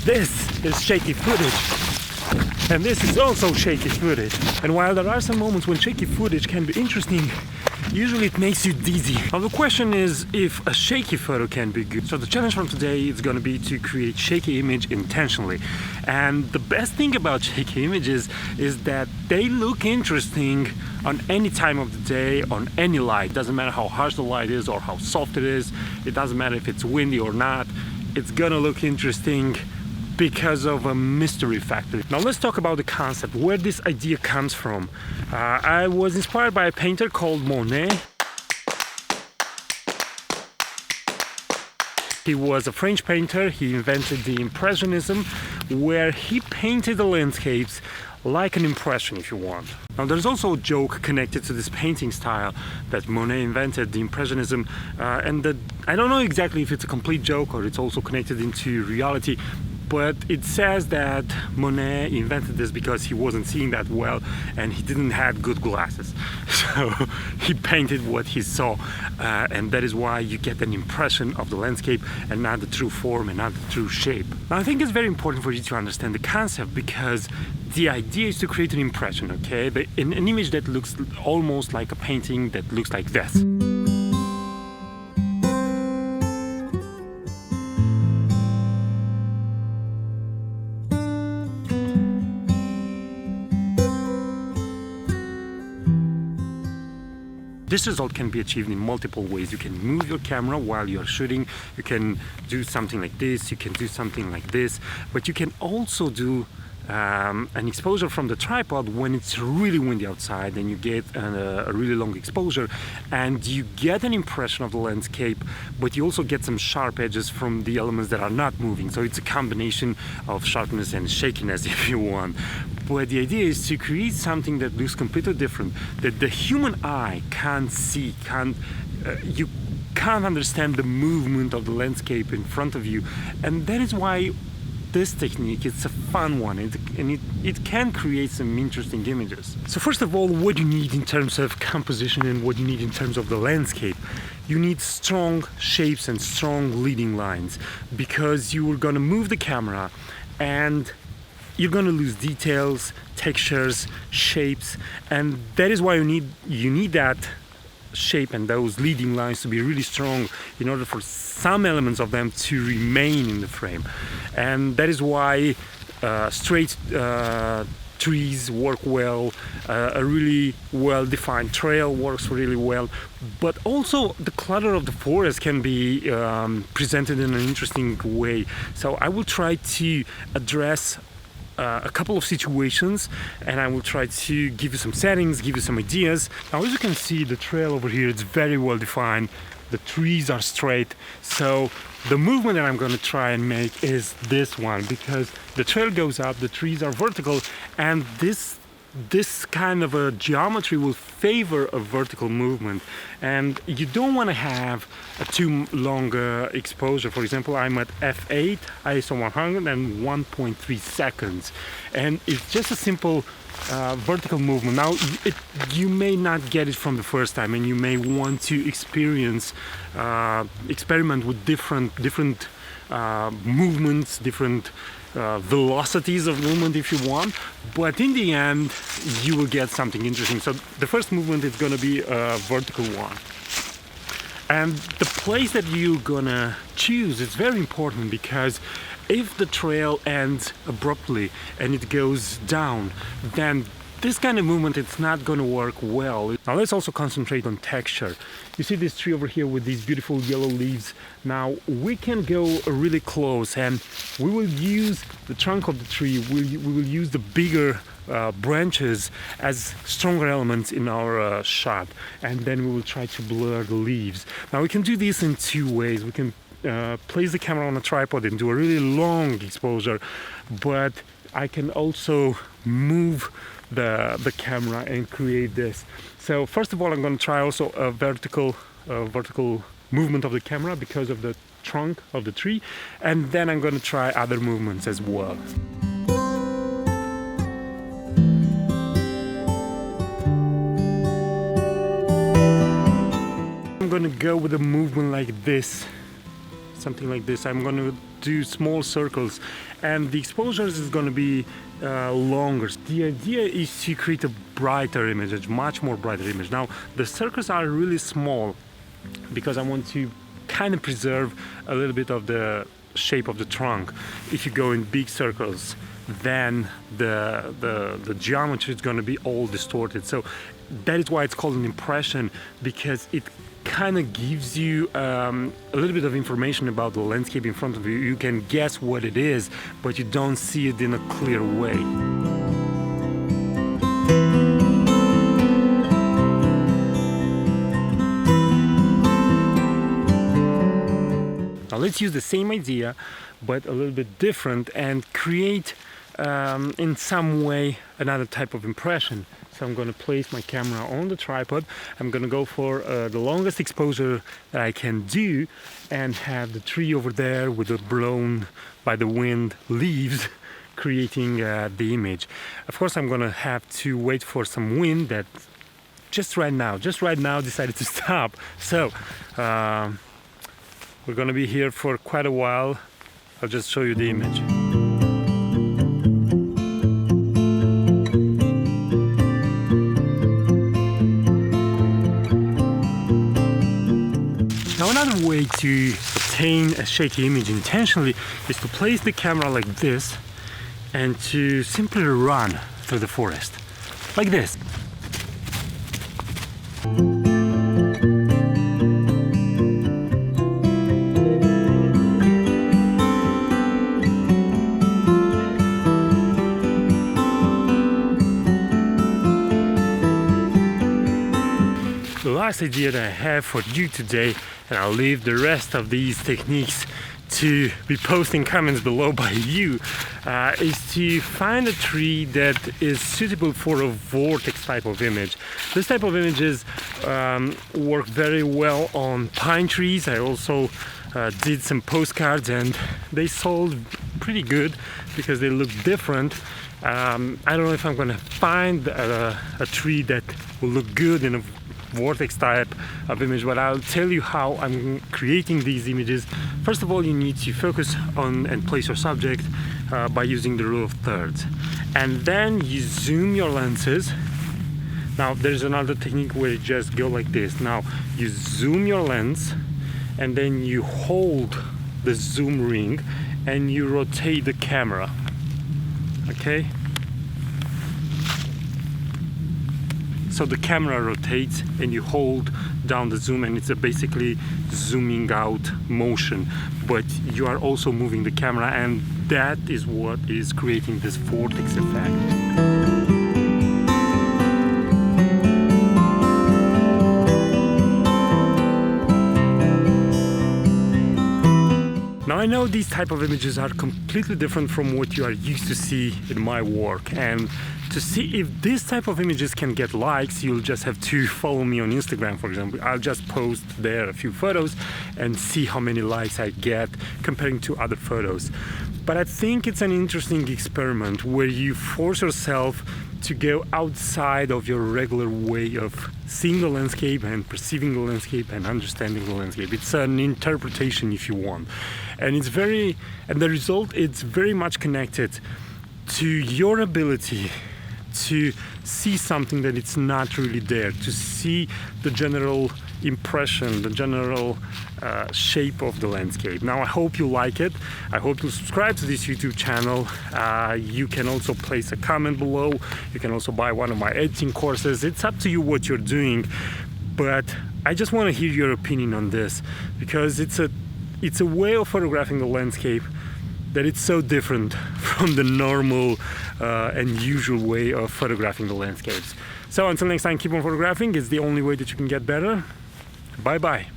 This is shaky footage, and this is also shaky footage. And while there are some moments when shaky footage can be interesting, usually it makes you dizzy. Now the question is if a shaky photo can be good. So the challenge from today is going to be to create shaky image intentionally. And the best thing about shaky images is that they look interesting on any time of the day, on any light. It doesn't matter how harsh the light is or how soft it is. It doesn't matter if it's windy or not. It's gonna look interesting because of a mystery factor. Now let's talk about the concept, where this idea comes from. I was inspired by a painter called Monet. He was a French painter. He invented the Impressionism, where he painted the landscapes like an impression, if you want. Now there's also a joke connected to this painting style that Monet invented, the Impressionism, and that I don't know exactly if it's a complete joke or it's also connected into reality, but it says that Monet invented this because he wasn't seeing that well and he didn't have good glasses. So he painted what he saw, and that is why you get an impression of the landscape and not the true form and not the true shape. Now I think it's very important for you to understand the concept, because the idea is to create an impression, okay? An image that looks almost like a painting that looks like this. This result can be achieved in multiple ways. You can move your camera while you're shooting, you can do something like this, you can do something like this, but you can also do an exposure from the tripod when it's really windy outside, and you get a really long exposure and you get an impression of the landscape, but you also get some sharp edges from the elements that are not moving. So it's a combination of sharpness and shakiness, if you want. But the idea is to create something that looks completely different, that the human eye can't see, you can't understand the movement of the landscape in front of you. And that is why this technique is a fun one, and it can create some interesting images. So first of all, what you need in terms of composition and what you need in terms of the landscape, you need strong shapes and strong leading lines, because you are going to move the camera and you're going to lose details, textures, shapes, and that is why you need that shape and those leading lines to be really strong in order for some elements of them to remain in the frame. And that is why straight trees work well, a really well-defined trail works really well, but also the clutter of the forest can be presented in an interesting way. So I will try to address a couple of situations, and I will try to give you some settings, give you some ideas. Now as you can see, the trail over here, it's very well defined, the trees are straight, so the movement that I'm going to try and make is this one, because the trail goes up, the trees are vertical, and this kind of a geometry will favor a vertical movement, and you don't want to have a too long exposure. For example, I'm at f8 ISO 100 and 1.3 seconds, and it's just a simple vertical movement. Now you may not get it from the first time, and you may want to experiment with different movements, different velocities of movement if you want, but in the end you will get something interesting. So the first movement is going to be a vertical one, and the place that you're gonna choose is very important, because if the trail ends abruptly and it goes down, then this kind of movement, it's not going to work well. Now let's also concentrate on texture. You see this tree over here with these beautiful yellow leaves. Now we can go really close, and we will use the trunk of the tree, we will use the bigger branches as stronger elements in our shot, and then we will try to blur the leaves. Now we can do this in two ways. We can place the camera on a tripod and do a really long exposure, but I can also move the camera and create this. So first of all, I'm going to try also a vertical movement of the camera because of the trunk of the tree, and then I'm going to try other movements as well. I'm going to go with a movement like this. something like this. I'm going to do small circles, and the exposures is going to be longer. The idea is to create a brighter image, a much more brighter image. Now the circles are really small because I want to kind of preserve a little bit of the shape of the trunk. If you go in big circles, then the geometry is going to be all distorted. So that is why it's called an impression, because it kind of gives you a little bit of information about the landscape in front of you. You can guess what it is, but you don't see it in a clear way. Now let's use the same idea, but a little bit different, and create in some way another type of impression. So I'm going to place my camera on the tripod. I'm going to go for the longest exposure that I can do, and have the tree over there with the blown by the wind leaves creating the image. Of course, I'm going to have to wait for some wind that just right now decided to stop. So we're going to be here for quite a while. I'll just show you the image. Now another way to obtain a shaky image intentionally is to place the camera like this and to simply run through the forest, like this. The last idea that I have for you today, and I'll leave the rest of these techniques to be posting comments below by you, is to find a tree that is suitable for a vortex type of image. This type of images work very well on pine trees. I also did some postcards, and they sold pretty good because they look different. I don't know if I'm gonna find a tree that will look good in a vortex type of image, but I'll tell you how I'm creating these images. First of all, you need to focus on and place your subject by using the rule of thirds, and then you zoom your lenses. Now there's another technique where you just go like this. Now you zoom your lens, and then you hold the zoom ring and you rotate the camera. Okay, so the camera rotates and you hold down the zoom, and it's a basically zooming out motion, but you are also moving the camera, and that is what is creating this vortex effect. Now I know these type of images are completely different from what you are used to see in my work, and to see if this type of images can get likes, you'll just have to follow me on Instagram, for example. I'll just post there a few photos and see how many likes I get comparing to other photos. But I think it's an interesting experiment where you force yourself to go outside of your regular way of seeing the landscape and perceiving the landscape and understanding the landscape. It's an interpretation, if you want, and the result is very much connected to your ability to see something that it's not really there, to see the general impression, the general shape of the landscape. Now I hope you like it. I hope you subscribe to this YouTube channel. You can also place a comment below. You can also buy one of my editing courses. It's up to you what you're doing, but I just want to hear your opinion on this, because it's a way of photographing the landscape that it's so different from the normal and usual way of photographing the landscapes. So until next time, keep on photographing. It's the only way that you can get better. Bye bye.